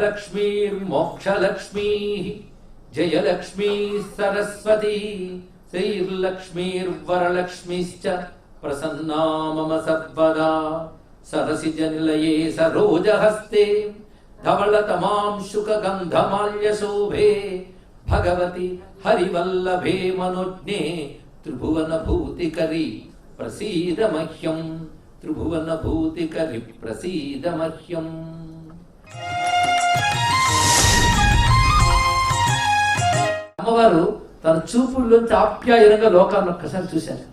ధనలక్ష్మీర్మోక్షలక్ష్మీ జయలక్ష్మీ సరస్వతి శ్రీర్లక్ష్మీర్వరలక్ష్మీశ్చ ప్రసన్నా మమ సర్వదా సరసిజనిలయే సరోజహస్తే ధవళతమాంశుకగంధమాల్యశోభే భగవతి హరివల్లభే మనోజ్ఞే త్రిభువన భూతికరి ప్రసీద మహ్యం త్రిభువన భూతికరి ప్రసీద మహ్యం. అమ్మవారు తన చూపుల్లోంచి ఆప్యాయంగా లోకాన్ని ఒక్కసారి చూశారు.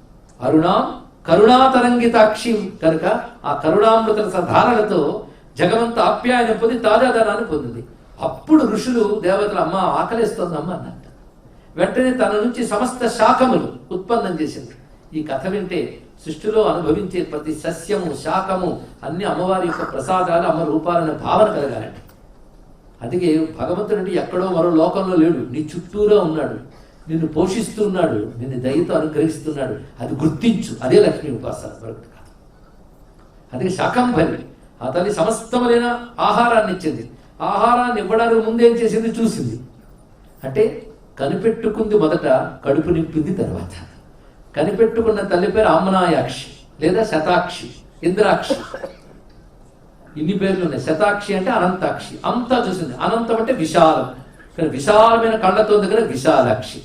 అరుణాం కరుణాతరంగితాక్షి కనుక ఆ కరుణామృత ధారలతో జగమంత ఆప్యాయన పొంది తాజాదనాన్ని పొందింది. అప్పుడు ఋషులు దేవతలు అమ్మ ఆకలిస్తోందమ్మ అన్నట్ట. వెంటనే తన నుంచి సమస్త శాఖములు ఉత్పన్నం చేసింది. ఈ కథ వింటే సృష్టిలో అనుభవించే ప్రతి సస్యము శాఖము అన్ని అమ్మవారి యొక్క ప్రసాదాలు అమ్మ రూపాలనే భావన కలగాలండి. అందుకే భగవంతుడు ఎక్కడో మరో లోకంలో లేడు, నీ చుట్టూరా ఉన్నాడు, నిన్ను పోషిస్తున్నాడు, నిన్ను దయతో అనుగ్రహిస్తున్నాడు. అది గుర్తించు. అదే లక్ష్మీ ఉపాసన మరొకటి కాదు. అందుకే శాకంభరి ఆ తల్లి సమస్తములైన ఆహారాన్ని ఇచ్చింది. ఆహారాన్ని ఇవ్వడానికి ముందేం చేసింది చూసింది. అంటే కనిపెట్టుకుంది మొదట, కడుపు నింపింది తర్వాత. కనిపెట్టుకున్న తల్లి పేరు ఆమ్నాయాక్షి లేదా శతాక్షి, ఇంద్రాక్షి. ఇన్ని పేర్లు ఉన్నాయి. శతాక్షి అంటే అనంతాక్షి, అంతా చూసింది. అనంతం అంటే విశాలం, కానీ విశాలమైన కళ్ళతో దగ్గర విశాలాక్షి.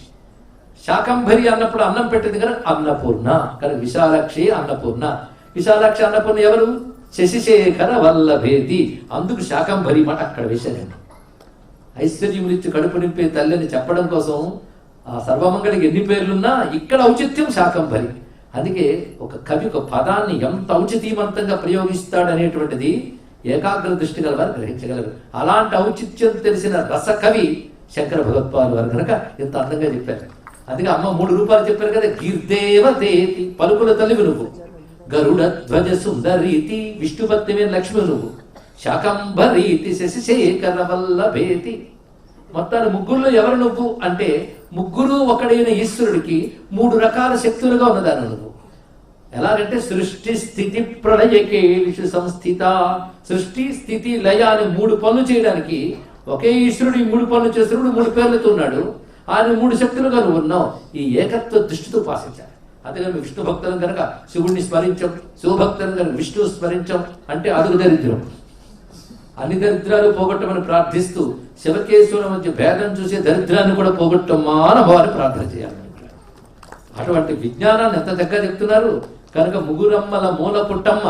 శాకంభరి అన్నప్పుడు అన్నం పెట్టింది కదా అన్నపూర్ణ, కానీ విశాలాక్షి అన్నపూర్ణ. విశాలాక్షి అన్నపూర్ణ ఎవరు? శశిశేఖర వల్లభేది. అందుకు శాకంభరి మాట అక్కడ వేశారండి. ఐశ్వర్యమునిచ్చి కడుపు నింపే తల్లిని చెప్పడం కోసం ఆ సర్వమంగళికి ఎన్ని పేర్లున్నా ఇక్కడ ఔచిత్యం శాకంభరి. అందుకే ఒక కవి ఒక పదాన్ని ఎంత ఔచితీమంతంగా ప్రయోగిస్తాడనేటువంటిది ఏకాగ్ర దృష్టి గల వారు గ్రహించగలరు. అలాంటి ఔచిత్యం తెలిసిన రసకవి శంకర భగవత్పాదులు వారు కనుక ఎంత అందంగా చెప్పారు. అందుకే అమ్మ 3 రూపాయలు చెప్పారు కదా. కీర్దేవతేతి పలుకుల తల్లివి నువ్వు, గరుడ ధ్వజ సుందరీతి విష్ణుపత్నివే లక్ష్మి నువ్వు, శాకంభరీతి శశిశేఖర వల్లభేతి. మొత్తాన్ని ముగ్గురులో ఎవరు నువ్వు అంటే ముగ్గురు ఒకడైన ఈశ్వరుడికి 3 రకాల శక్తులుగా ఉన్నదాన్ని నువ్వు. ఎలాగంటే సృష్టి స్థితి ప్రళయకేషు సంస్థిత. సృష్టి స్థితి లయ అని 3 పనులు చేయడానికి ఒకే ఈశ్వరుడు ఈ 3 పనులు చేస్తున్నాడు. 3 పేర్లతో ఉన్నాడు. ఆయన 3 శక్తులుగా నువ్వు ఉన్నావు. ఈ ఏకత్వ దృష్టితో ఉపాసించాలి. అందుకని విష్ణు భక్తులను కనుక శివుడిని స్మరించం, శివభక్తులను కనుక విష్ణువు స్మరించం అంటే అదుగు దరిద్రం. అన్ని దరిద్రాలు పోగొట్టమని ప్రార్థిస్తూ శివకేశ్వరుల మధ్య భేదం చూసే దరిద్రాన్ని కూడా పోగొట్టమ్మా అని వారిని ప్రార్థన చేయాలి. అటువంటి విజ్ఞానాన్ని ఎంత చక్కగా చెప్తున్నారు. కనుక ముగురమ్మల మూల పుట్టమ్మ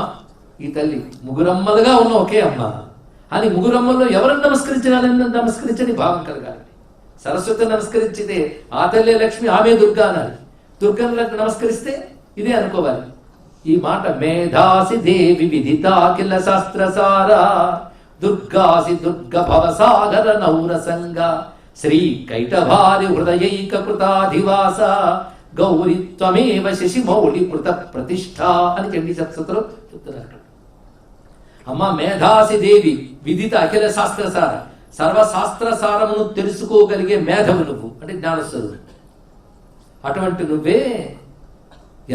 ఈ తల్లి. ముగురమ్మలుగా ఉన్న ఒకే అమ్మ అని ముగురమ్మల్లో ఎవరిని నమస్కరించని భావం కలగాలి. సరస్వతి నమస్కరించితే ఆ తల్లి లక్ష్మి, ఆమె దుర్గా అనాలి. దుర్గను నమస్కరిస్తే ఇదే అనుకోవాలి. ఈ మాట మేధాసి దేవి విదితాఖిల శాస్త్రసారా దుర్గాసి దుర్గ భవసాగర నౌరసంగ శ్రీ కైటభారి హృదయైక కృతాధివాస గౌరి త్వమేవ శశి మౌళి కృత ప్రతిష్ఠ అని చండీ సప్తశతిలో చెప్తున్నారు. అమ్మ మేధాసి దేవి విదిత అఖిల శాస్త్రసార, సర్వశాస్త్రసారమును తెలుసుకోగలిగే మేధవు నువ్వు అంటే జ్ఞానస్వరూపు. అటువంటి నువ్వే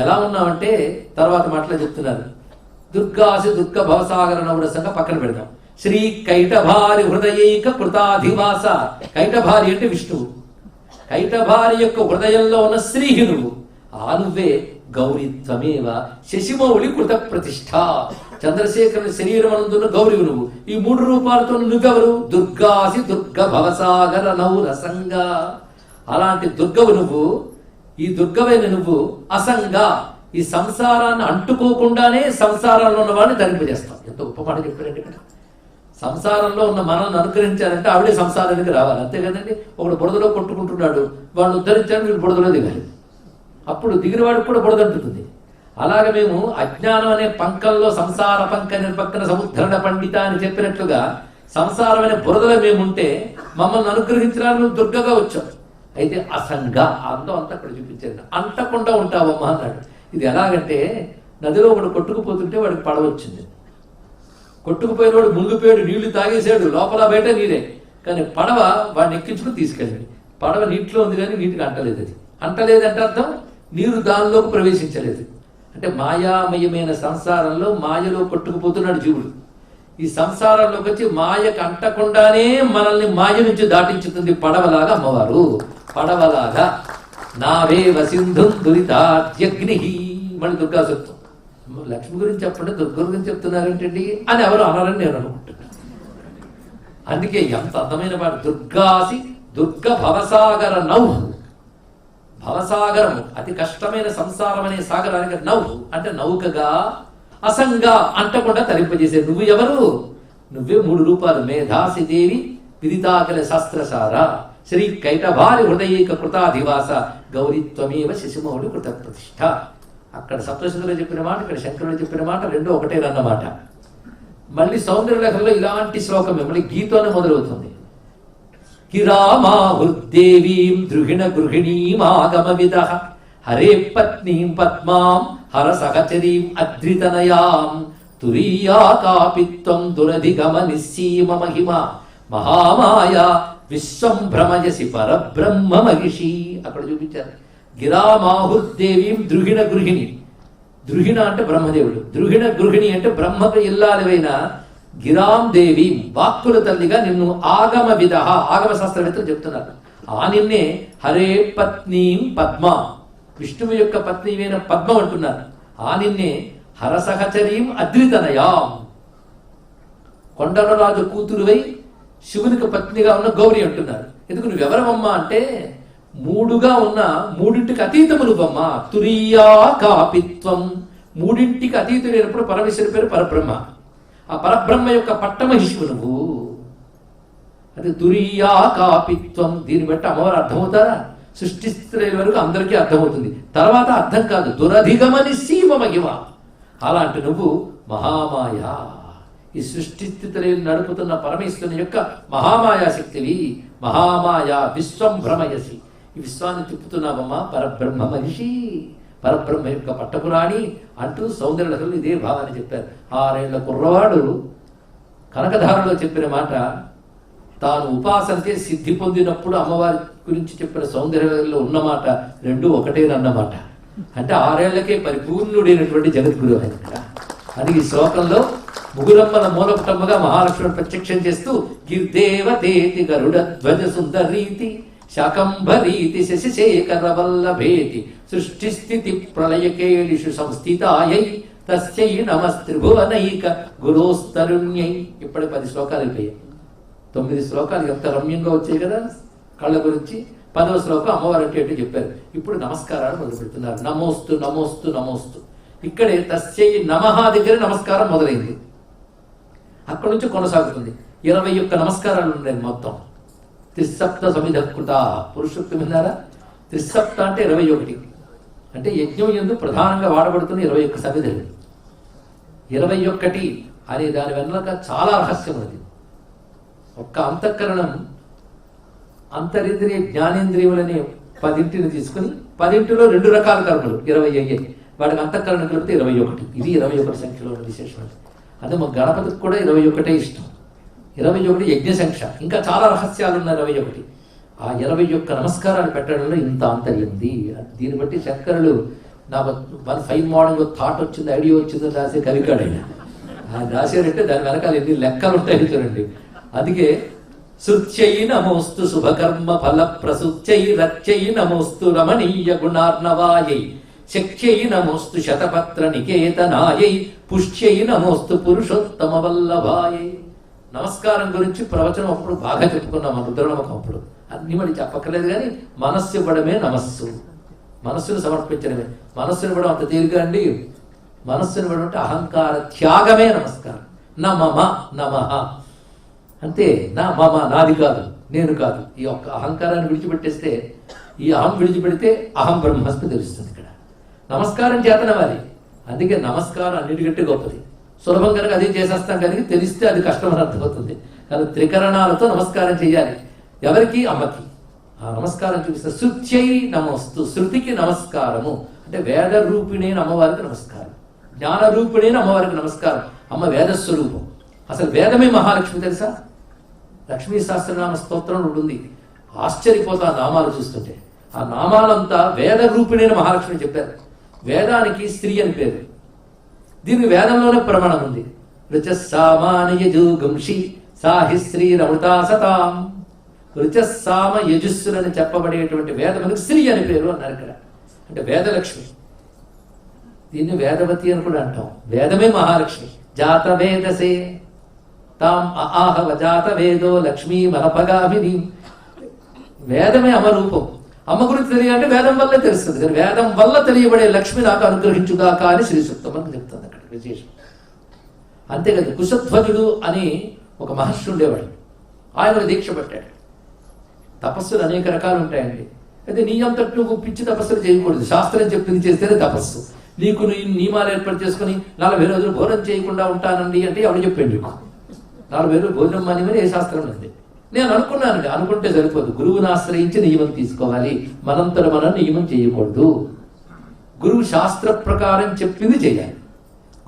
ఎలా ఉన్నావంటే తర్వాత మాటలో చెప్తున్నారు. దుర్గాసి దుర్గ భవసాగర నౌరసంగా పక్కన పెడదాం. శ్రీ కైటభారి హృదయైక కృతాధివాస. కైటభారి అంటే విష్ణువు. కైటభారి యొక్క హృదయంలో ఉన్న శ్రీహి నువ్వు. ఆ నువ్వే గౌరీ త్వమేవ శశిమౌళి కృత ప్రతిష్ఠ. చంద్రశేఖరుని శరీరం అందున్న గౌరీ నువ్వు. ఈ 3 రూపాలతో నువ్వెవరు? దుర్గాసి దుర్గ భవసాగర నౌరసంగా. అలాంటి దుర్గవు నువ్వు. ఈ దుర్గవైన నువ్వు అసంగా ఈ సంసారాన్ని అంటుకోకుండానే సంసారంలో ఉన్న వాడిని ధరింపజేస్తాం. ఎంత గొప్ప మాట చెప్పారండి ఇక్కడ. సంసారంలో ఉన్న మనల్ని అనుగ్రహించాలంటే ఆవిడే సంసారానికి రావాలి, అంతే కదండి. ఒకడు బురదలో కొట్టుకుంటున్నాడు, వాడిని ఉద్ధరించాలని వీడు బురదలో దిగాలి. అప్పుడు దిగిన వాడికి కూడా బురద అంటుతుంది. అలాగే మేము అజ్ఞానం అనే పంకంలో సంసార పంక నిర్పక్కన సముద్రణ పండిత అని చెప్పినట్లుగా సంసారం అనే బురదలో మేముంటే మమ్మల్ని అనుగ్రహించడానికి నువ్వు దుర్గగా వచ్చావు. అయితే అసంగా అందం అంతా అక్కడ చూపించారు. అంటకుండా ఉంటావమ్మా అన్నాడు. ఇది ఎలాగంటే నదిలో ఒకడు కొట్టుకుపోతుంటే వాడికి పడవ వచ్చింది. కొట్టుకుపోయిన వాడు మునిగిపోయాడు, నీళ్లు తాగేశాడు, లోపల బయట నీరే. కానీ పడవ వాడిని ఎక్కించుకుని తీసుకెళ్ళాడు. పడవ నీటిలో ఉంది కానీ నీటికి అంటలేదు. అది అంటలేదంటే అర్థం నీరు దానిలోకి ప్రవేశించలేదు. అంటే మాయామయమైన సంసారంలో మాయలో కొట్టుకుపోతున్నాడు జీవుడు. ఈ సంసారంలోకి వచ్చి మాయకు అంటకుండానే మనల్ని మాయ నుంచి దాటించుతుంది పడవలాగా అమ్మవారు. పడవలాగా నావే వసింధుం దురితాగ్ని. మళ్ళీ దుర్గా సూక్తం. లక్ష్మి గురించి చెప్పండి, దుర్గ గురించి చెప్తున్నారేంటండి అని ఎవరు అనాలని నేను అనుకుంటున్నాను. అందుకే ఎంత అందమైన పాట. దుర్గాసి దుర్గ భవసాగర నౌహ్. భవసాగరము అతి కష్టమైన సంసారం అనే సాగరానికి నౌహ్ అంటే నౌకగా, అసంగా అంటకుండా తరింపజేసే నువ్వు ఎవరు? నువ్వే 3 రూపాలు. మేధాసి దేవి విదితాకల శాస్త్రసార శ్రీ కైటభారి హృదయేక కృతాధివాస గౌరీత్వమేవ శిశుమౌళి కృత ప్రతిష్ఠ. అక్కడ సప్తశతులు చెప్పిన మాట, ఇక్కడ శంకరుడు చెప్పిన మాట రెండు ఒకటేనన్నమాట. మళ్ళీ సౌందర్యలహరిలో ఇలాంటి శ్లోకం మళ్ళీ గీతోనే మొదలవుతుంది. కిరామాహుర్దేవీం ద్రుహిణ గృహిణీమాగమవిదః హరే పత్నీం పద్మాం హర సహచరీం అద్రితనయాం తురీయా కాపిత్వం దురధిగమ నిస్సీమ మహిమ మహామాయా విశ్వం భ్రమయసి పరబ్రహ్మ మహిషి. అక్కడ చూపించారు. గిరామాహుర్దేవీం ద్రుహిణ గృహిణి. ద్రుహిణ అంటే బ్రహ్మదేవుడు, ద్రుహిణ గృహిణి అంటే బ్రహ్మకు ఇల్లాలివైన గిరాం దేవి వాక్కుల తల్లిగా నిన్ను ఆగమ విధ, ఆగమ శాస్త్రవేత్తలు చెప్తున్నారు. ఆ నిన్నే హరే పత్నీం పద్మ, విష్ణువు యొక్క పత్నివైన పద్మ అంటున్నారు. ఆ నిన్నే హరసహచరీం అద్రితనయాం, కొండలరాజు కూతురువై శివునికి పత్నిగా ఉన్న గౌరి అంటున్నారు. ఎందుకు నువ్వెవరమ్మా అంటే 3గా ఉన్న 3ంటికి అతీతము నువ్వమ్మ. తురియా కాపిత్వం, 3ంటికి అతీతుడైనప్పుడు పరమేశ్వరి పేరు పరబ్రహ్మ. ఆ పరబ్రహ్మ యొక్క పట్టమహిషివు నువ్వు. అది తురియా కాపిత్వం. దీన్ని బట్టి అమ్మవారు అర్థమవుతారా? సృష్టిస్తున్న వరకు అందరికీ అర్థమవుతుంది, తర్వాత అర్థం కాదు. దురధిగమని సీమ మహిమ. అలాంటి నువ్వు మహామాయ, ఈ సృష్టిస్థితులను నడుపుతున్న పరమేశ్వరుని యొక్క మహామాయా శక్తివి. మహామాయ విశ్వం భ్రమయసి, ఈ విశ్వాన్ని తిప్పుతున్నావమ్మా పరబ్రహ్మ మహిషి, పరబ్రహ్మ యొక్క పట్టపురాణి అంటూ సౌందర్యలహరిలో ఇదే భావాన్ని చెప్పారు. 6 ఏళ్ల కుర్రవాడు కనకధారలో చెప్పిన మాట, తాను ఉపాసనకే సిద్ధి పొందినప్పుడు అమ్మవారి గురించి చెప్పిన సౌందర్యలహరిలో ఉన్నమాట రెండు ఒకటేనన్నమాట. అంటే 6 ఏళ్లకే పరిపూర్ణుడైనటువంటి జగద్గురు ఆయన. అది ఈ శ్లోకంలో ముగురమ్మల మూలపుటమ్మగా మహాలక్ష్మిని ప్రత్యక్షం చేస్తూ గిర్దేవతేతి గరుడ ధ్వజ సుందరీతి శాకంభరీతి శశిశేఖర వల్లభేతి సృష్టిస్థితి ప్రళయకేళిషు సంస్థితాయై తస్యై నమస్త్రిభువనైక గురోస్తరుణ్యై. ఇప్పటి 10 శ్లోకాలు అయిపోయాయి. 9 శ్లోకాలు ఎంత రమ్యంగా వచ్చాయి కదా కళ్ళ గురించి. 10వ శ్లోకం అమ్మవారు అంటే ఏంటో చెప్పారు. ఇప్పుడు నమస్కారాలు మొదలు పెడుతున్నారు. నమోస్తు నమోస్తు నమోస్తు. ఇక్కడే తస్యై నమః దగ్గర నమస్కారం మొదలైంది. అక్కడి నుంచి కొనసాగుతుంది. 21 నమస్కారాలు ఉన్నాయి మొత్తం. త్రిసప్త సమిధకృత పురుషోక్తం విన్నారా? త్రిసప్త అంటే 21. అంటే యజ్ఞం యందు ప్రధానంగా వాడబడుతున్న 21 సమిధులు. 21 అనే దాని వెనుక చాలా రహస్యం ఉన్నది. ఒక్క అంతఃకరణం, అంతరింద్రియ జ్ఞానేంద్రియములనే 10ంటిని తీసుకుని 10ంటిలో 2 రకాల కర్మలు 20 అయ్యాయి. వాటికి అంతఃకరణ కలిపితే 21. ఇది 21 సంఖ్యలో ఉన్న విశేషం. అదే మా గణపతికి కూడా 21 ఇష్టం. 21 యజ్ఞ సంఖ్య. ఇంకా చాలా రహస్యాలు ఉన్నాయి 21. ఆ 21 నమస్కారాలు పెట్టడంలో ఇంత ఆంతర్యం ఉంది. దీన్ని బట్టి శంకరులు నాకు 5 మార్నింగ్ థాట్ వచ్చింది, ఐడియా వచ్చిందని రాసే కవికాడైనా రాశారంటే దాని వెనకాల ఎన్ని లెక్కలు ఉంటాయి చూడండి. అందుకే శృత్యై నమోస్తు శుభకర్మ ఫల ప్రసుత్యై రత్యై నమోస్తు రమణీయ గుణార్ణవాయై శక్త్యై నమోస్తు శతపత్ర నికేతనాయై పుష్ట్యై నమోస్తు పురుషోత్తమ వల్లభాయై. నమస్కారం గురించి ప్రవచనం అప్పుడు బాగా చెప్పుకున్నాం మన రుద్రనమకం అప్పుడు. అన్ని మళ్ళీ చెప్పక్కర్లేదు. కానీ మనస్సు ఇవ్వడమే నమస్సు, మనస్సును సమర్పించడమే. మనస్సును ఇవ్వడం అంత తేలిగా అండి. మనస్సును ఇవ్వడం అంటే అహంకార త్యాగమే నమస్కారం. నమః నమః అంతే. నా మమ, నాది కాదు, నేను కాదు. ఈ ఒక్క అహంకారాన్ని విడిచిపెట్టేస్తే, ఈ అహం విడిచిపెడితే అహం బ్రహ్మస్మి తెలుస్తుంది. ఇక్కడ నమస్కారం చేతనవాలి. అందుకే నమస్కారం అన్నిటికంటే గొప్పది. సులభం కనుక అది చేసేస్తాం, కనుక తెలిస్తే అది కష్టం అని అర్థమవుతుంది. కానీ త్రికరణాలతో నమస్కారం చేయాలి. ఎవరికి? అమ్మకి. ఆ నమస్కారం చూపిస్తే శృత్యై నమోస్తు, శృతికి నమస్కారము అంటే వేద రూపిణైన అమ్మవారికి నమస్కారం, జ్ఞాన రూపిణైన అమ్మవారికి నమస్కారం. అమ్మ వేదస్వరూపం. అసలు వేదమే మహాలక్ష్మి తెలుసా? లక్ష్మీ సహస్రనామ స్తోత్రం ఉంటుంది. ఆశ్చర్యపోతా నామాలు చూస్తుంటే. ఆ నామాలంతా వేద రూపిణైన మహాలక్ష్మి చెప్పారు. వేదానికి స్త్రీ అని పేరు. దీనికి వేదంలోనే ప్రమాణం ఉంది. రుచస్సామాన యజుగుంషి సాహి శ్రీరమృతా సతాం. రుచస్సామ యజుస్సులని చెప్పబడేటువంటి వేదములకు శ్రీ అని పేరు అన్నారు ఇక్కడ. అంటే వేదలక్ష్మి. దీన్ని వేదవతి అని కూడా అంటాం. వేదమే మహాలక్ష్మి. జాత వేదసే తాం ఆహవ జాత వేదో లక్ష్మీ మనపగామిని. వేదమే అమరూపం. అమ్మ గురించి తెలియాలంటే వేదం వల్లే తెలుస్తుంది. కానీ వేదం వల్ల తెలియబడే లక్ష్మి నాకు అనుగ్రహించుగాక అని శ్రీ సూక్తం అని చెప్తుంది అక్కడ విశేషం. అంతేకాదు కుశధ్వజుడు అని ఒక మహర్షి ఉండేవాడు. ఆయన దీక్ష పట్టాడు. తపస్సులు అనేక రకాలు ఉంటాయండి. అయితే నీ అంతటి నువ్వు పిచ్చి తపస్సులు చేయకూడదు. శాస్త్రం చెప్పింది చేస్తేనే తపస్సు. నీకు నీ నియమాలు ఏర్పాటు చేసుకుని 40 రోజులు భోజనం చేయకుండా ఉంటానండి అంటే ఎవరు చెప్పాడు నీకు? 40 రోజులు భోజనం మానేమని ఏ శాస్త్రం ఉంది? నేను అనుకున్నాను. అనుకుంటే సరిపోదు. గురువుని ఆశ్రయించి నియమం తీసుకోవాలి. మనంతట మనం నియమం చేయకూడదు. గురువు శాస్త్ర ప్రకారం చెప్పింది చేయాలి.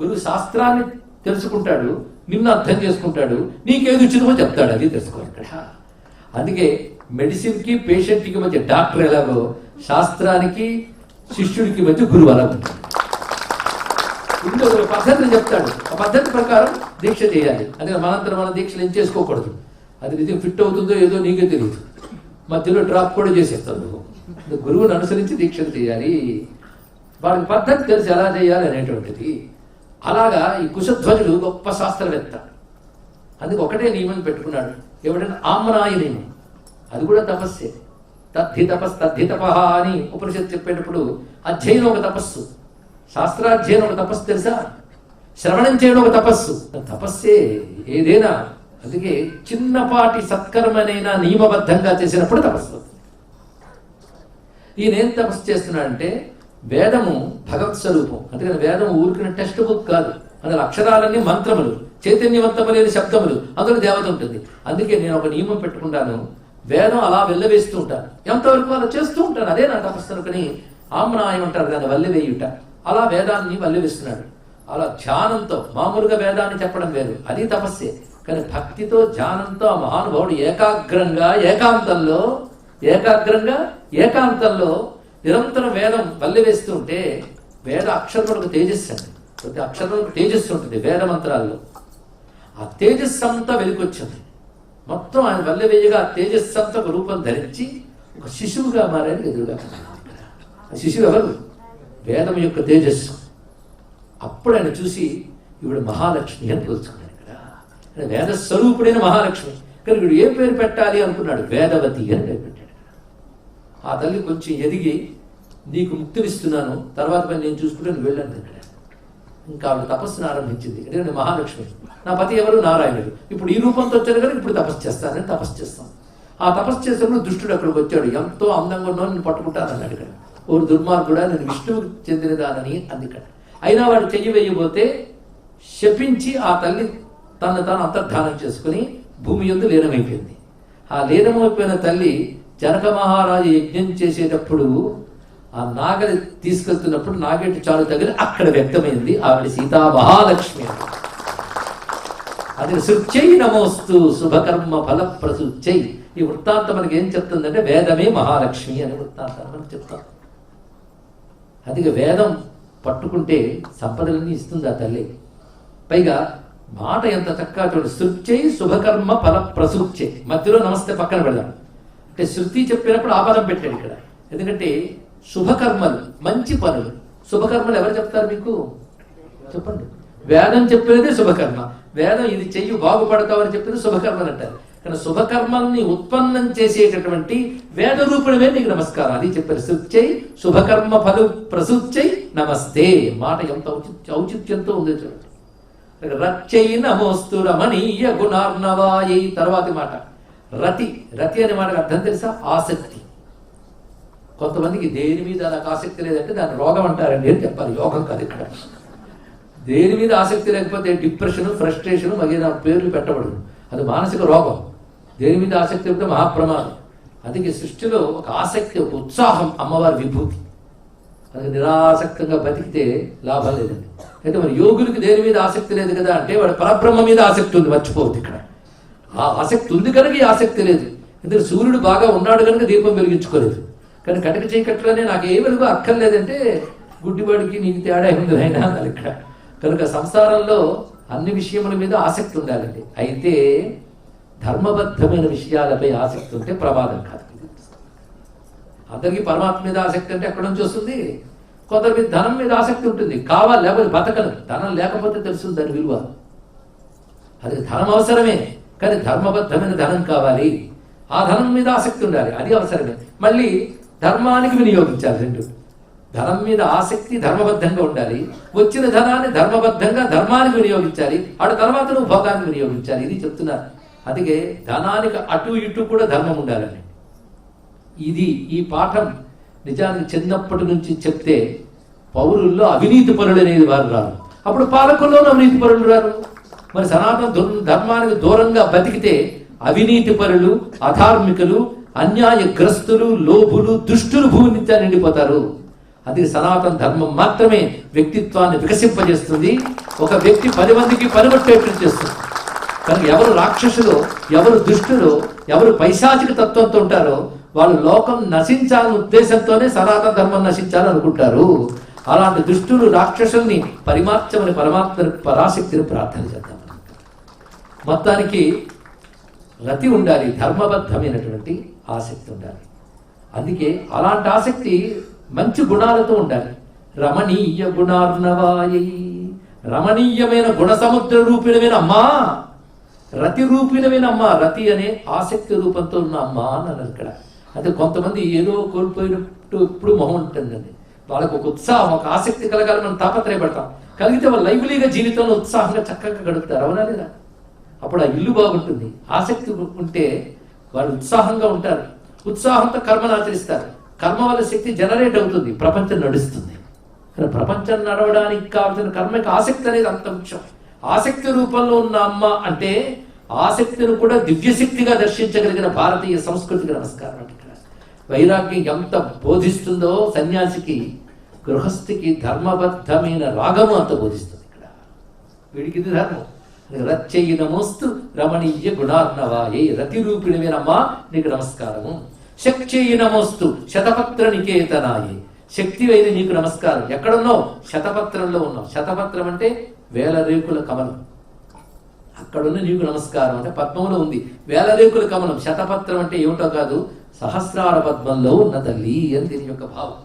గురువు శాస్త్రాన్ని తెలుసుకుంటాడు, నిన్ను అర్థం చేసుకుంటాడు, నీకేది ఉచితమో చెప్తాడు. అది తెలుసుకోవాలి ఇక్కడ. అందుకే మెడిసిన్కి పేషెంట్కి మధ్య డాక్టర్ ఎలాగో శాస్త్రానికి శిష్యుడికి మధ్య గురువు అలా ఉంటుంది. ఇంకో పద్ధతిని చెప్తాడు. ఆ పద్ధతి ప్రకారం దీక్ష చేయాలి. అందుకని మనంతరం మన దీక్షలు ఏం చేసుకోకూడదు. అది నిజం ఫిట్ అవుతుందో ఏదో నీకే తెలియదు. మధ్యలో డ్రాప్ కూడా చేసేస్తాడు. గురువుని అనుసరించి దీక్షలు చేయాలి. వాడికి పద్ధతి తెలిసి ఎలా చేయాలి అనేటువంటిది. అలాగా ఈ కుశధ్వజుడు గొప్ప శాస్త్రవేత్త. అందుకు ఒకటే నియమం పెట్టుకున్నాడు. ఎవడైనా ఆమ్నాయ నియమం. అది కూడా తపస్సే. తద్ధి తపస్ తద్ధి తపహ అని ఉపనిషత్తు చెప్పేటప్పుడు అధ్యయనం ఒక తపస్సు, శాస్త్రాధ్యయనం ఒక తపస్సు తెలుసా? శ్రవణం చేయడం ఒక తపస్సు. తపస్సే ఏదైనా. అందుకే చిన్నపాటి సత్కర్మనైనా నియమబద్ధంగా చేసినప్పుడు తపస్సు. ఈయనేం తపస్సు చేస్తున్నాడంటే వేదము భగవత్ స్వరూపం. అందుకని వేదం ఊరికిన టెక్స్ట్ బుక్ కాదు. అందులో అక్షరాలన్నీ మంత్రములు, చైతన్యవంతములేని శబ్దములు, అందులో దేవత ఉంటుంది. అందుకే నేను ఒక నియమం పెట్టుకుంటాను. వేదం అలా వెళ్ళవేస్తూ ఉంటాను. ఎంతవరకు అలా చేస్తూ ఉంటాను. అదే నా తపస్సు అనుకుని ఆమ్నాయం అంటారు దాన్ని, వల్లెవేయుట. అలా వేదాన్ని వల్లెవేస్తున్నాడు. అలా ధ్యానంతో, మామూలుగా వేదాన్ని చెప్పడం వేరు, అది తపస్సే. కానీ భక్తితో ధ్యానంతో ఆ మహానుభావుడు ఏకాగ్రంగా ఏకాంతంలో నిరంతరం వేదం వల్లెవేస్తూ ఉంటే వేద అక్షరములకు తేజస్సు అండి. ప్రతి అక్షరములకు తేజస్సు ఉంటుంది వేద మంత్రాల్లో. ఆ తేజస్సు అంతా వెలికొచ్చింది. మొత్తం ఆయన వల్లెవేయగా ఆ తేజస్సు అంతా ఒక రూపం ధరించి ఒక శిశువుగా మారాడు ఎదురుగా. ఆ శిశువు ఎవరు? వేదం యొక్క తేజస్సు. అప్పుడు ఆయన చూసి ఈవిడ మహాలక్ష్మి అని పిలుచుకున్నాడు. ఇక్కడ వేద స్వరూపుడైన మహాలక్ష్మి. కానీ వీడు ఏ పేరు పెట్టాలి అనుకున్నాడు? వేదవతి అని పేరు పెట్టాడు. ఆ తల్లి కొంచెం ఎదిగి నీకు ముక్తినిస్తున్నాను, తర్వాత పని నేను చూసుకుంటే నువ్వు వెళ్ళాను ఇక్కడ. ఇంకా ఆవిడ తపస్సును ఆరంభించింది. ఎందుకంటే మహాలక్ష్మి, నా పతి ఎవరు? నారాయణుడు. ఇప్పుడు ఈ రూపంతో వచ్చాడు కానీ ఇప్పుడు తపస్సు చేస్తానని తపస్సు చేస్తాను. ఆ తపస్సు చేసినప్పుడు దుష్టుడు అక్కడికి వచ్చాడు. ఎంతో అందంగా ఉన్నావు, నేను పట్టుకుంటాను అన్నాడు. ఇక్కడ ఓ దుర్మార్గుడా, నేను విష్ణువుకి చెందినదానని అంది ఇక్కడ. అయినా వాడు చెయ్యి వేయబోతే శపించి ఆ తల్లి తను తాను అంతర్ధానం చేసుకుని భూమి యందు లీనమైపోయింది. ఆ లీనమైపోయిన తల్లి జనక మహారాజు యజ్ఞం చేసేటప్పుడు ఆ నాగలి తీసుకెళ్తున్నప్పుడు నాగేటి చాలు తగిలి అక్కడ వ్యక్తమైంది ఆవిడ సీతా మహాలక్ష్మి. అది శృత్యై నమోస్తు శుభకర్మ ఫల ప్రసూచ్చై. ఈ వృత్తాంతం మనకి ఏం చెప్తుందంటే వేదమే మహాలక్ష్మి అనే వృత్తాంతాన్ని మనకు చెప్తాం. అందుకే వేదం పట్టుకుంటే సంపదలన్నీ ఇస్తుంది ఆ తల్లి. పైగా మాట ఎంత చక్కగా చూడు. శృత్యై శుభకర్మ ఫల ప్రసూచ్చై. మధ్యలో నమస్తే పక్కన పెడదాం. అంటే శృతి చెప్పినప్పుడు ఆ పదం పెట్టాడు ఇక్కడ. ఎందుకంటే శుభకర్మలు, మంచి పనులు. శుభకర్మలు ఎవరు చెప్తారు మీకు? చెప్పండి. వేదం చెప్పినదే శుభకర్మ. వేదం ఇది చెయ్యి బాగుపడతావు అని చెప్పింది శుభకర్మలు అంటారు. కానీ శుభకర్మల్ని ఉత్పన్నం చేసేటటువంటి వేద రూపుడమే నీకు నమస్కారం. అది చెప్పారు. శృత్యై శుభకర్మ ఫలు ప్రసూచ్చై నమస్తే. మాట ఎంత ఔచిత్యంతో ఉందో చూడండి. రచ్చై నమోస్తు రమణీయ గుణార్ణవాయై. తర్వాతి మాట రతి. రతి అనే మాటకు అర్థం తెలుసా? ఆసక్తి. కొంతమందికి దేని మీద నాకు ఆసక్తి లేదంటే దాన్ని రోగం అంటారండి అని చెప్పాలి. యోగం కాదు ఇక్కడ. దేని మీద ఆసక్తి లేకపోతే డిప్రెషన్, ఫ్రస్ట్రేషన్ వగైరా పేర్లు పెట్టబడదు. అది మానసిక రోగం. దేని మీద ఆసక్తి లేకపోతే మహాప్రమాదం. అందుకే సృష్టిలో ఒక ఆసక్తి, ఒక ఉత్సాహం అమ్మవారి విభూతి. అది నిరాసక్తంగా బతికితే లాభం లేదండి. అయితే మరి యోగులకి దేని మీద ఆసక్తి లేదు కదా అంటే వాడు పరబ్రహ్మ మీద ఆసక్తి ఉంది. మర్చిపోవద్దు ఇక్కడ. ఆ ఆసక్తి ఉంది కనుక ఈ ఆసక్తి లేదు. ఎందుకంటే సూర్యుడు బాగా ఉన్నాడు కనుక దీపం వెలిగించుకోలేదు. కానీ కటక చీకట్లోనే నాకు ఏ వెలుగు అక్కర్లేదంటే గుడ్డివాడికి నీకు తేడా ఉంది అయినా ఇక్కడ. కనుక సంసారంలో అన్ని విషయముల మీద ఆసక్తి ఉండాలండి. అయితే ధర్మబద్ధమైన విషయాలపై ఆసక్తి ఉంటే ప్రమాదం కాదు. అందరికీ పరమాత్మ మీద ఆసక్తి అంటే ఎక్కడి నుంచి వస్తుంది? కొందరికి ధనం మీద ఆసక్తి ఉంటుంది, కావాలి లేకపోతే బతకలు. ధనం లేకపోతే తెలుస్తుంది దాని విలువ. అది ధనం అవసరమే, కానీ ధర్మబద్ధమైన ధనం కావాలి. ఆ ధనం మీద ఆసక్తి ఉండాలి, అది అవసరమే. మళ్ళీ ధర్మానికి వినియోగించాలి. రెండు, ధనం మీద ఆసక్తి ధర్మబద్ధంగా ఉండాలి, వచ్చిన ధనాన్ని ధర్మబద్ధంగా ధర్మానికి వినియోగించాలి, అటు తర్వాత నువ్వు భోగానికి వినియోగించాలి. ఇది చెప్తున్నారు. అందుకే ధనానికి అటు ఇటు కూడా ధర్మం ఉండాలని. ఈ పాఠం నిజానికి చిన్నప్పటి నుంచి చెప్తే పౌరుల్లో అవినీతి పరులు అనేది వారు రారు, అప్పుడు పాలకుల్లోనూ అవినీతి పరులు రారు. మరి సనాతన ధర్మానికి దూరంగా బతికితే అవినీతి పరులు, అధార్మికులు, అన్యాయగ్రస్తులు, లోభులు, దుష్టులు భూమి నిత్యా నిండిపోతారు. అది సనాతన ధర్మం మాత్రమే వ్యక్తిత్వాన్ని వికసింపజేస్తుంది. ఒక వ్యక్తి 10 మందికి పనిగొట్టేట్లు చేస్తుంది. కానీ ఎవరు రాక్షసులో, ఎవరు దుష్టులో, ఎవరు పైశాచిక తత్వంతో ఉంటారో వాళ్ళు లోకం నశించాలనే ఉద్దేశంతోనే సనాతన ధర్మం నశించాలనుకుంటారు. అలాంటి దుష్టులు, రాక్షసుల్ని పరిమార్చమని పరమాత్మ పరాశక్తిని ప్రార్థన చేద్దాం. మొత్తానికి రతి ఉండాలి, ధర్మబద్ధమైనటువంటి ఆసక్తి ఉండాలి. అందుకే అలాంటి ఆసక్తి మంచి గుణాలతో ఉండాలి. రమణీయ గుణార్ణవాయై, రమణీయమైన గుణ సముద్ర రూపిణమైన అమ్మా, రతి రూపిణమైన అమ్మ. రతి అనే ఆసక్తి రూపంతో ఉన్న అమ్మ అన్నారు ఇక్కడ. అంటే కొంతమంది ఏదో కోల్పోయినట్టు ఎప్పుడు మొహం ఉంటుందండి. వాళ్ళకు ఒక ఉత్సాహం, ఒక ఆసక్తి కలగాలి, మనం తాపత్రయపడతాం. కలిగితే వాళ్ళు లైవ్లీగా జీవితంలో ఉత్సాహంగా చక్కగా గడుపుతారు. అవునా లేదా? అప్పుడు ఆ ఇల్లు బాగుంటుంది. ఆసక్తి ఉంటే వాళ్ళు ఉత్సాహంగా ఉంటారు, ఉత్సాహంతో కర్మను ఆచరిస్తారు. కర్మ వల్ల శక్తి జనరేట్ అవుతుంది, ప్రపంచం నడుస్తుంది. కానీ ప్రపంచం నడవడానికి కావాల్సిన కర్మకి ఆసక్తి అనేది అంత ముఖ్యం. ఆసక్తి రూపంలో ఉన్న అమ్మ అంటే ఆసక్తిని కూడా దివ్యశక్తిగా దర్శించగలిగిన భారతీయ సంస్కృతికి నమస్కారం. అంటే ఇక్కడ వైరాగ్యం ఎంత బోధిస్తుందో సన్యాసికి, గృహస్థికి ధర్మబద్ధమైన రాగము అంత బోధిస్తుంది. ఇక్కడ వీడికి ఇది ధర్మం. రచ్చయ్యి నమోస్తు రమణీయ గుణార్ణవాయే, రతి రూపిణివేనమ్మా నీకు నమస్కారము. శక్త్యై నమోస్తు శతపత్ర నికేతనాయే, శక్తి అయిన నీకు నమస్కారం. ఎక్కడున్నావు? శతపత్రంలో ఉన్నావు. శతపత్రం అంటే 1000 రేకుల కమలం. అక్కడున్న నీకు నమస్కారం అంటే పద్మంలో ఉంది 1000 రేకుల కమలం. శతపత్రం అంటే ఏమిటో కాదు, సహస్రార పద్మంలో ఉన్న తల్లి అని దీని యొక్క భావం.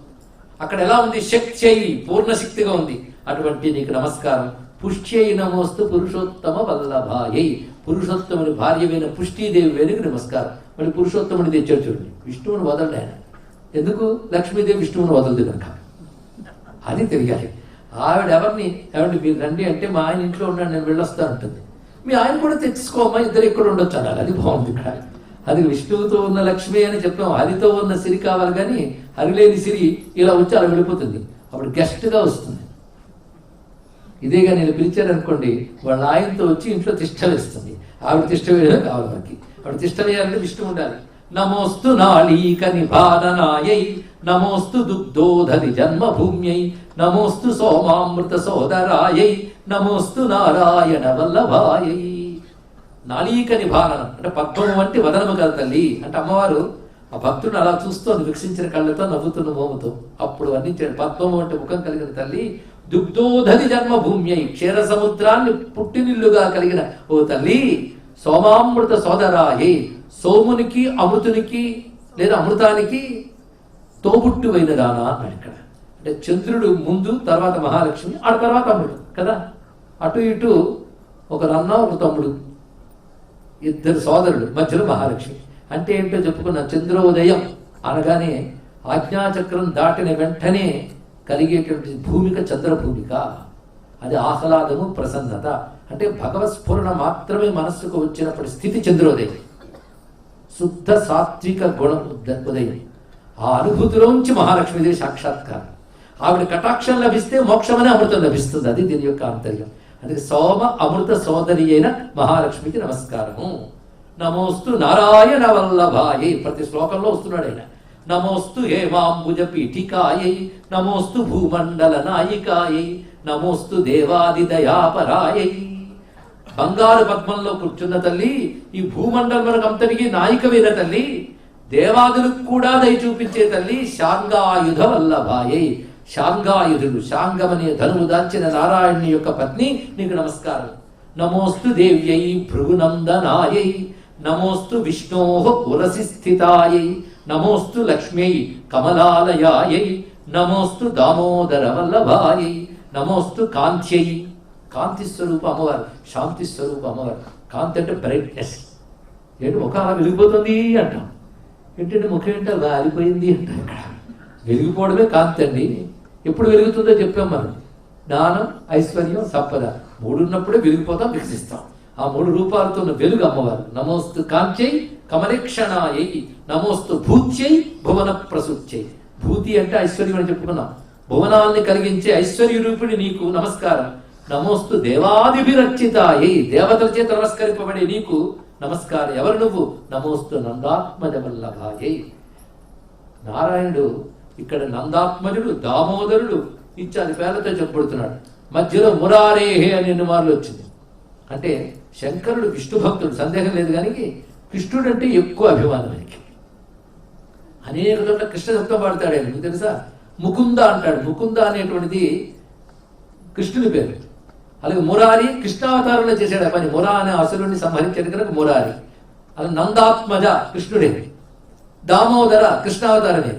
అక్కడ ఎలా ఉంది? శక్త్యై, పూర్ణశక్తిగా ఉంది. అటువంటి నీకు నమస్కారం. పుష్ట్యై నమోస్తు పురుషోత్తమ వల్లభాయై, పురుషోత్తముని భార్యమైన పుష్టిదేవి వేదికి నమస్కారం. మళ్ళీ పురుషోత్తముని తెచ్చాడు చూడండి. విష్ణువుని వదలండి ఆయన. ఎందుకు? లక్ష్మీదేవి విష్ణువుని వదలదు కనుక. అది తెలియాలి. ఆవిడ ఎవరిని, ఏమంటే మీరు రండి అంటే మా ఆయన ఇంట్లో ఉన్నాడు, నేను వెళ్ళొస్తా ఉంటుంది. మీ ఆయన కూడా తెచ్చుకోమ్మా, ఇద్దరు ఇక్కడ ఉండొచ్చు అనాలి. అది బాగుంది ఇక్కడ. అది విష్ణువుతో ఉన్న లక్ష్మి అని చెప్పాం. హరితో ఉన్న సిరి కావాలి, కానీ హరిలేని సిరి ఇలా వచ్చి అలా వెళ్ళిపోతుంది. అప్పుడు గెస్ట్గా వస్తుంది. ఇదేగా నేను పిలిచారనుకోండి, వాళ్ళ ఆయనతో వచ్చి ఇంట్లో తిష్ట వేస్తుంది. ఆవిడ తిష్ట వేయడం కావాలి మనకి. ఆవిడ తిష్ట వేయాలంటే విష్ణు ఉండాలి. నమోస్తు నాళీక నిభాననాయై, నమోస్తు దుగ్ధోధని జన్మభూమ్యై, నమోస్తు సోమామృత సోదరాయై, నమోస్తు నారాయణ వల్లభాయై. నాళీక నిభానం అంటే పద్మము వంటి వదనము కదా తల్లి అంటే అమ్మవారు ఆ భక్తుడు అలా చూస్తోంది వికసించిన కళ్ళతో, నవ్వుతున్న మోముతో. అప్పుడు వర్ణించాడు, పద్మము అంటే ముఖం కలిగిన తల్లి, దుగ్ధోధని జన్మభూమ్యై, క్షీర సముద్రాన్ని పుట్టినిల్లుగా కలిగిన ఓ తల్లి, సోమామృత సోదరాయై, సోమునికి అమృతునికి లేదా అమృతానికి తోబుట్టువైన దానా అన్నాడు ఇక్కడ. అంటే చంద్రుడు ముందు, తర్వాత మహాలక్ష్మి, ఆ తర్వాత అమ్ముడు కదా. అటు ఇటు ఒక నాన్న ఒక తమ్ముడు, ఇద్దరు సోదరుడు, మధ్యలో మహాలక్ష్మి. అంటే ఏంటో చెప్పుకున్న చంద్రోదయం అనగానే ఆజ్ఞాచక్రం దాటిన వెంటనే కలిగేటువంటి భూమిక చంద్రభూమిక. అది ఆహ్లాదము, ప్రసన్నత. అంటే భగవత్ స్ఫురణ మాత్రమే మనస్సుకు వచ్చినప్పటి స్థితి చంద్రోదయం, శుద్ధ సాత్విక గుణం ఉదయం. ఆ అనుభూతిలోంచి మహాలక్ష్మీదేవి సాక్షాత్కారం. ఆవిడ కటాక్షం లభిస్తే మోక్షమనే అమృతం లభిస్తుంది. అది దీని యొక్క ఆంతర్యం. అందుకే సోమ అమృత సోదరి అయిన మహాలక్ష్మికి నమస్కారము. నమోస్తు నారాయణ వల్లభాయై, ప్రతి శ్లోకంలో వస్తున్నాడు ఆయన. నమోస్తు హేమాంబుజ పీఠికాయై, నమోస్తు భూమండల నాయికాయై, నమోస్తు దేవాది దయాపరాయై. బంగారు పద్మంలో కూర్చున్న తల్లి, ఈ భూమండలం అంతటికి నాయికమైన తల్లి, దేవాదులకు కూడా దయ చూపించే తల్లి, శాంగాయుధ వల్లభాయై. శాంగాయుధుడు, శాంగమనే ధనువు దాల్చిన నారాయణుని యొక్క పత్ని నీకు నమస్కారం. నమోస్తు దేవ్యై భృగునందనాయై నమోస్తు విష్ణోః పురసి స్థితాయై నమోస్తు లక్ష్మ్యై కమలాలయాయై నమోస్తు దామోదర వల్లభాయై నమోస్తు కాంత్యై. కాంతి స్వరూప అమ్మవారు, శాంతి స్వరూప అమ్మవారు. కాంతి అంటే బ్రైట్నెస్. ఏంటి ముఖం అలా వెలిగిపోతుంది అంటాం, ఏంటంటే ముఖం ఏంటో అలా ఆగిపోయింది అంటాం. ఇక్కడ వెలిగిపోవడమే కాంతి అండి. ఎప్పుడు వెలుగుతుందో చెప్పాం మనం. జ్ఞానం, ఐశ్వర్యం, సంపద మూడు ఉన్నప్పుడే వెలిగిపోతాం, వికసిస్తాం. ఆ మూడు రూపాలతో ఉన్న వెలుగు అమ్మవారు. నమోస్తు కాంత్యై కమలక్షణాయై నమోస్తు భూత్యై భువన ప్రసూత్యై. భూతి అంటే ఐశ్వర్యం అని చెప్పుకున్నాం. భువనాల్ని కలిగించే ఐశ్వర్య రూపిణి నీకు నమస్కారం. నమోస్తు దేవాదిభిరర్చితాయై. దేవతల చేత నమస్కరింపబడే నీకు నమస్కారం. ఎవరు నువ్వు? నమోస్తు నందాత్మజ వల్లభాయై. నారాయణుడు ఇక్కడ నందాత్మజుడు, దామోదరుడు ఇత్యాది పేర్లతో చెప్పబడుతున్నాడు. మధ్యలో మురారేహే అని 2 మార్లు వచ్చింది. అంటే శంకరుడు విష్ణు భక్తుడు, సందేహం లేదు. కానీ కృష్ణుడు అంటే ఎక్కువ అభిమానం ఆయనకి. అనేక చోట్ల కృష్ణ శబ్దం పాడతాడు ఆయన. మీకు తెలుసా? ముకుంద అంటాడు. ముకుంద అనేటువంటిది కృష్ణుని పేరు. అలాగే మురారి కృష్ణావతారంలో చేశాడు ఆ పని. మురా అనే అసురుణ్ణి సంహరించాడు కనుక మురారి. అలా నందాత్మజ కృష్ణుడే, దామోదర కృష్ణావతారమే.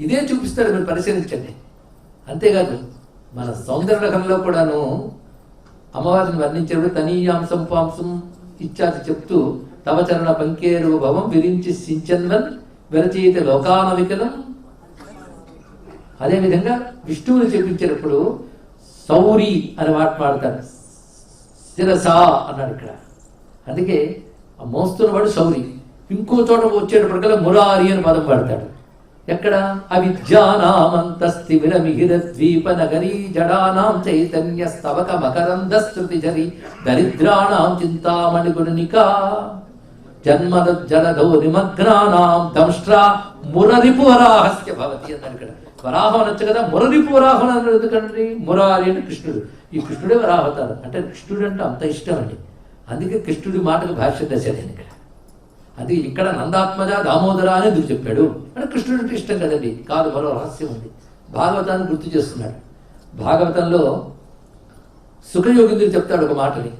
ఇదే చూపిస్తాడు, మీరు పరిశీలించండి. అంతేకాదు మన సౌందర్యలహంలో కూడాను అమ్మవారిని వర్ణించేప్పుడు తనీయాంశం పాంసం ఇత్యాది చెప్తూ తవచరణ పంకేరు భవం విరించి సించన్వన్ విరచయిత లోకానవికలం. అదేవిధంగా విష్ణువుని చెప్పించేటప్పుడు సౌరి అని మాట్లాడతాడు. శిరసా అన్నాడు ఇక్కడ. అందుకే ఆ మోస్తున్నవాడు సౌరి. ఇంకో చోట వచ్చేటప్పటికల్లా మురారి అని పదం పాడతాడు. ఎక్కడ? అవిద్యానామంతస్తిమిరమిహిర ద్వీప నగరీ జడానాం చైతన్య స్తవక మకరంద శ్రుతి జరి దరిద్రాణాం చింతామణి గురునికా జన్మద జలధో నిమగ్నానాం దంష్ట్రా మురరిపు వరాహస్య భవతి అన్నాడు ఇక్కడ. వరాహం అనొచ్చు కదా, మురరిపు వరాహం అన్నాడు. ఎందుకండి? మురారి అంటే కృష్ణుడు. ఈ కృష్ణుడే వరాహతారు. అంటే కృష్ణుడు అంటే అంత ఇష్టం అండి. అందుకే కృష్ణుడి మాటకు భాష్యం దశాను ఇక్కడ. అది ఇక్కడ నందాత్మజ దామోదర అని ఎందుకు చెప్పాడు అంటే కృష్ణుడు అంటే ఇష్టం కదండి. కాదు, మరో రహస్యం ఉంది. భాగవతాన్ని గుర్తు చేస్తున్నాడు. భాగవతంలో సుఖయోగింద్రుడు చెప్తాడు ఒక మాటని.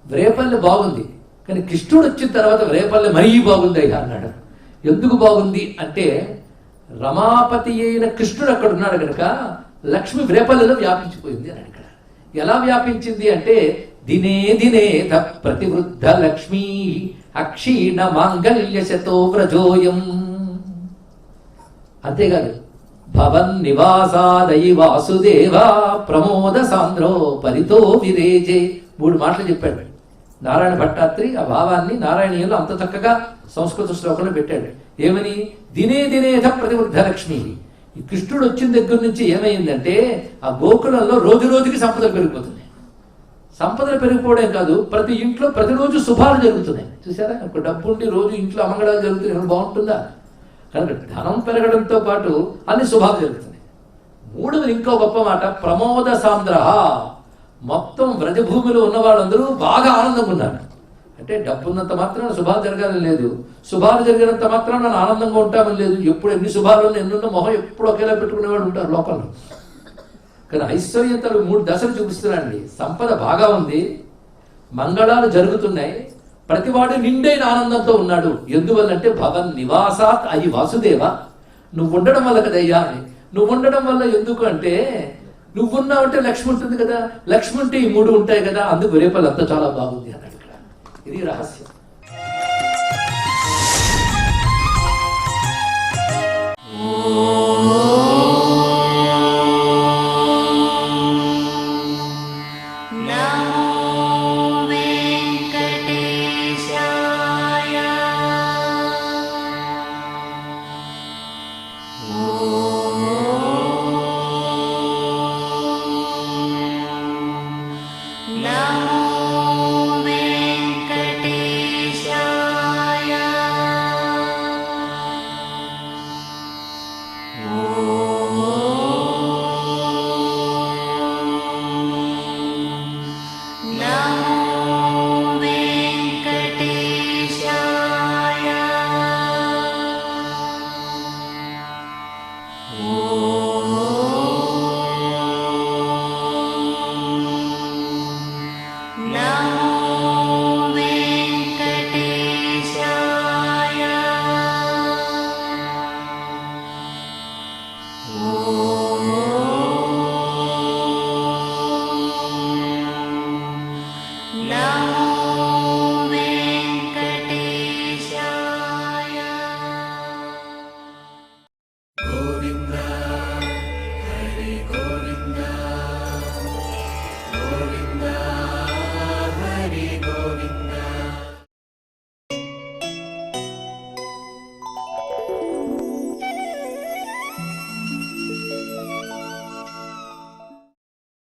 రేపల్లె బాగుంది, కానీ కృష్ణుడు వచ్చిన తర్వాత రేపల్లె మరీ బాగుంది అయ్యా అన్నాడు. ఎందుకు బాగుంది అంటే రమాపతి అయిన కృష్ణుడు అక్కడ ఉన్నాడు కనుక లక్ష్మి రేపల్లెలో వ్యాపించిపోయింది అని ఇక్కడ. ఎలా వ్యాపించింది అంటే దినే దినే ప్రతివృద్ధ లక్ష్మీ అక్షీణ మాంగళ్య శతో వ్రజోయం. అంతేకాదు భవన్ నివాసాదయి వాసుదేవ ప్రమోద సాంద్రో పరితో విరేజే. 3 మాటలు చెప్పాడు నారాయణ భట్టాత్రి. ఆ భావాన్ని నారాయణీయంలో అంత చక్కగా సంస్కృత శ్లోకంలో పెట్టాడు. ఏమని? దినే దినేధ ప్రతివృద్ధ లక్ష్మి. ఈ కృష్ణుడు వచ్చిన దగ్గర నుంచి ఏమైందంటే ఆ గోకులంలో రోజు రోజుకి సంపదలు పెరిగిపోతున్నాయి. సంపదలు పెరిగిపోవడం కాదు, ప్రతి ఇంట్లో ప్రతిరోజు శుభాలు జరుగుతున్నాయి. చూసారా? ఒక డబ్బు ఉండి రోజు ఇంట్లో అమంగళాలు జరుగుతున్నాయి, బాగుంటుందా? కనుక ధనం పెరగడంతో పాటు అన్ని శుభాలు జరుగుతున్నాయి. 3వది ఇంకో గొప్ప మాట, ప్రమోద సాంద్ర. మొత్తం వ్రజభూమిలో ఉన్న వాళ్ళందరూ బాగా ఆనందంగా ఉన్నారు. అంటే డబ్బు ఉన్నంత మాత్రాన శుభాలు జరగాలని లేదు, శుభాలు జరిగినంత మాత్రాన ఆనందంగా ఉంటామని లేదు. ఎప్పుడు ఎన్ని శుభాలు ఎన్నున్న మొహం ఎప్పుడు ఒకేలా పెట్టుకునే వాళ్ళు ఉంటారు లోకంలో. కానీ ఐశ్వర్యతలు 3 దశలు చూపిస్తున్నాడండి. సంపద బాగా ఉంది, మంగళాలు జరుగుతున్నాయి, ప్రతివాడు నిండైన ఆనందంతో ఉన్నాడు. ఎందువల్లంటే భవన్ నివాసాత్ అయి వాసుదేవ. నువ్వు ఉండడం వల్ల కదయ్యా. నువ్వు ఉండడం వల్ల ఎందుకు అంటే నువ్వున్నావంటే లక్ష్మి ఉంటుంది కదా, లక్ష్మి ఉంటే ఈ 3 ఉంటాయి కదా, అందుకు రేపల్లంతా చాలా బాగుంది అన్నాడు ఇక్కడ. ఇది రహస్యం.